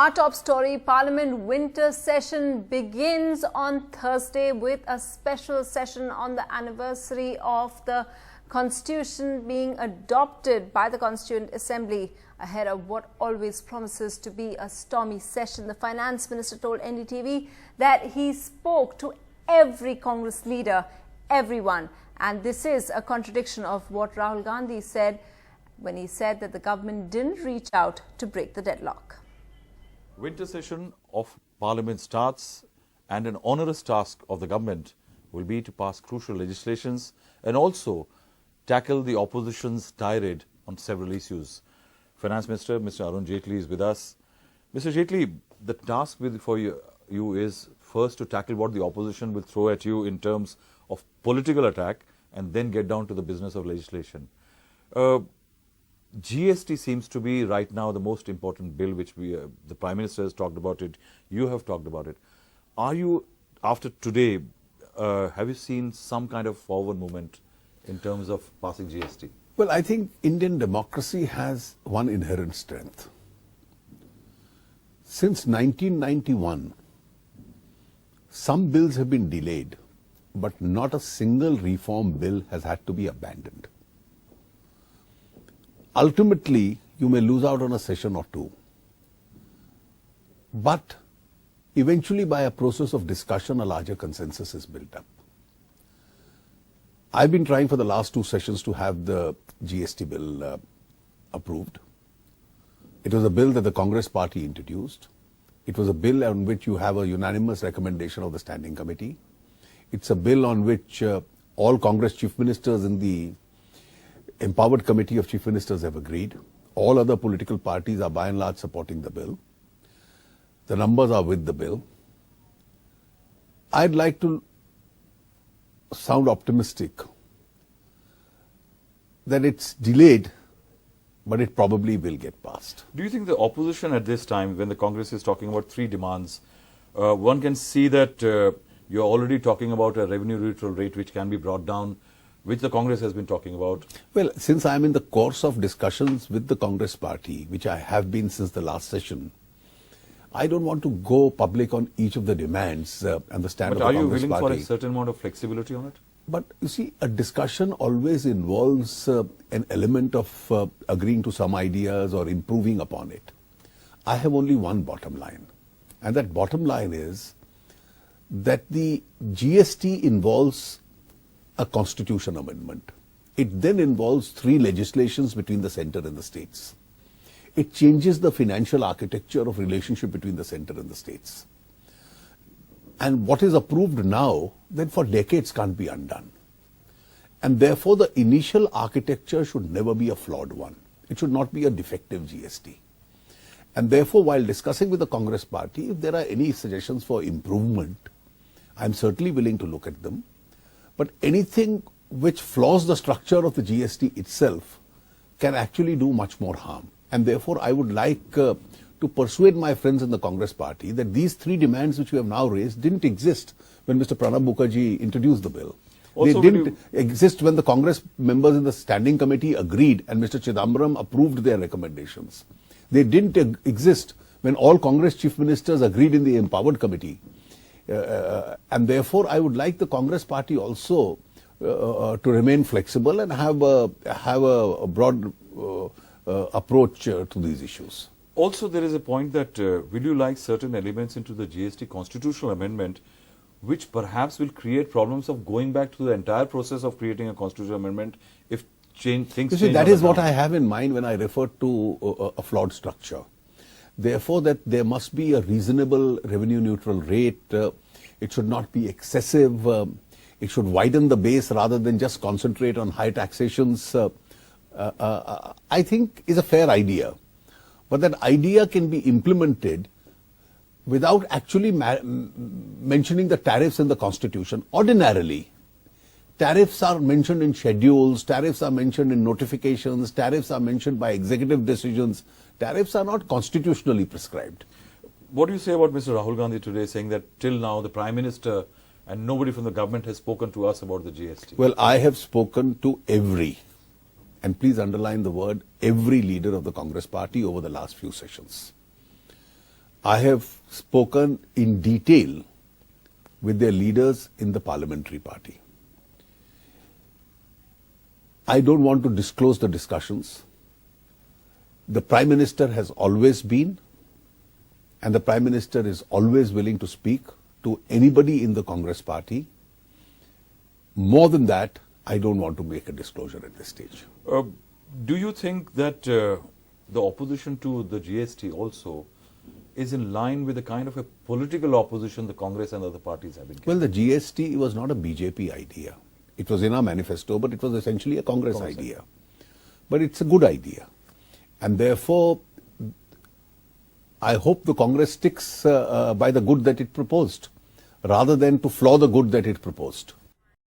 Our top story, Parliament winter session begins on Thursday with a special session on the anniversary of the Constitution being adopted by the Constituent Assembly ahead of what always promises to be a stormy session. The Finance Minister told NDTV that he spoke to every Congress leader, everyone. And this is a contradiction of what Rahul Gandhi said when he said that the government didn't reach out to break the deadlock. Winter session of Parliament starts, and an onerous task of the government will be to pass crucial legislations and also tackle the opposition's tirade on several issues. Finance Minister Mr. Arun Jaitley is with us. Mr. Jaitley, the task for you is first to tackle what the opposition will throw at you in terms of political attack and then get down to the business of legislation. GST seems to be right now the most important bill which the Prime Minister has talked about it, you have talked about it. Are you, after today, have you seen some kind of forward movement in terms of passing GST? Well, I think Indian democracy has one inherent strength. Since 1991, some bills have been delayed, but not a single reform bill has had to be abandoned. Ultimately, you may lose out on a session or two. But eventually, by a process of discussion, a larger consensus is built up. I've been trying for the last two sessions to have the GST bill approved. It was a bill that the Congress party introduced. It was a bill on which you have a unanimous recommendation of the Standing Committee. It's a bill on which all Congress chief ministers in the Empowered Committee of Chief Ministers have agreed. All other political parties are by and large supporting the bill. The numbers are with the bill. I'd like to sound optimistic that it's delayed, but it probably will get passed. Do you think the opposition at this time, when the Congress is talking about three demands, one can see that you're already talking about a revenue neutral rate which can be brought down, which the Congress has been talking about? Well, since I'm in the course of discussions with the Congress party, which I have been since the last session, I don't want to go public on each of the demands and the stand of the Congress party. But are you willing for a certain amount of flexibility on it? But you see, a discussion always involves an element of agreeing to some ideas or improving upon it. I have only one bottom line, and that bottom line is that the GST involves a constitution amendment. It then involves three legislations between the centre and the states. It changes the financial architecture of relationship between the centre and the states. And what is approved now, then for decades can't be undone. And therefore the initial architecture should never be a flawed one. It should not be a defective GST. And therefore, while discussing with the Congress party, if there are any suggestions for improvement, I'm certainly willing to look at them. But anything which flaws the structure of the GST itself can actually do much more harm. And therefore, I would like to persuade my friends in the Congress party that these three demands which we have now raised didn't exist when Mr. Pranab Mukherjee introduced the bill. Also, they didn't exist when the Congress members in the Standing Committee agreed and Mr. Chidambaram approved their recommendations. They didn't exist when all Congress chief ministers agreed in the Empowered Committee. And therefore, I would like the Congress party also to remain flexible and have a broad approach to these issues. Also, there is a point that will you like certain elements into the GST constitutional amendment which perhaps will create problems of going back to the entire process of creating a constitutional amendment if things change? You see, that is what I have in mind when I refer to a flawed structure. Therefore, that there must be a reasonable revenue neutral rate. It should not be excessive. It should widen the base rather than just concentrate on high taxations. I think is a fair idea. But that idea can be implemented without actually mentioning the tariffs in the Constitution. Ordinarily, tariffs are mentioned in schedules, tariffs are mentioned in notifications, tariffs are mentioned by executive decisions. Tariffs are not constitutionally prescribed. What do you say about Mr. Rahul Gandhi today saying that till now the Prime Minister and nobody from the government has spoken to us about the GST? Well, I have spoken to every and please underline the word every leader of the Congress party over the last few sessions. I have spoken in detail with their leaders in the parliamentary party. I don't want to disclose the discussions. The Prime Minister has always been, and the Prime Minister is always willing to speak to anybody in the Congress party. More than that, I don't want to make a disclosure at this stage. Do you think that the opposition to the GST also is in line with the kind of a political opposition the Congress and other parties have been getting? Well, the GST was not a BJP idea. It was in our manifesto, but it was essentially a Congress idea. But it's a good idea. And therefore, I hope the Congress sticks by the good that it proposed, rather than to flaw the good that it proposed.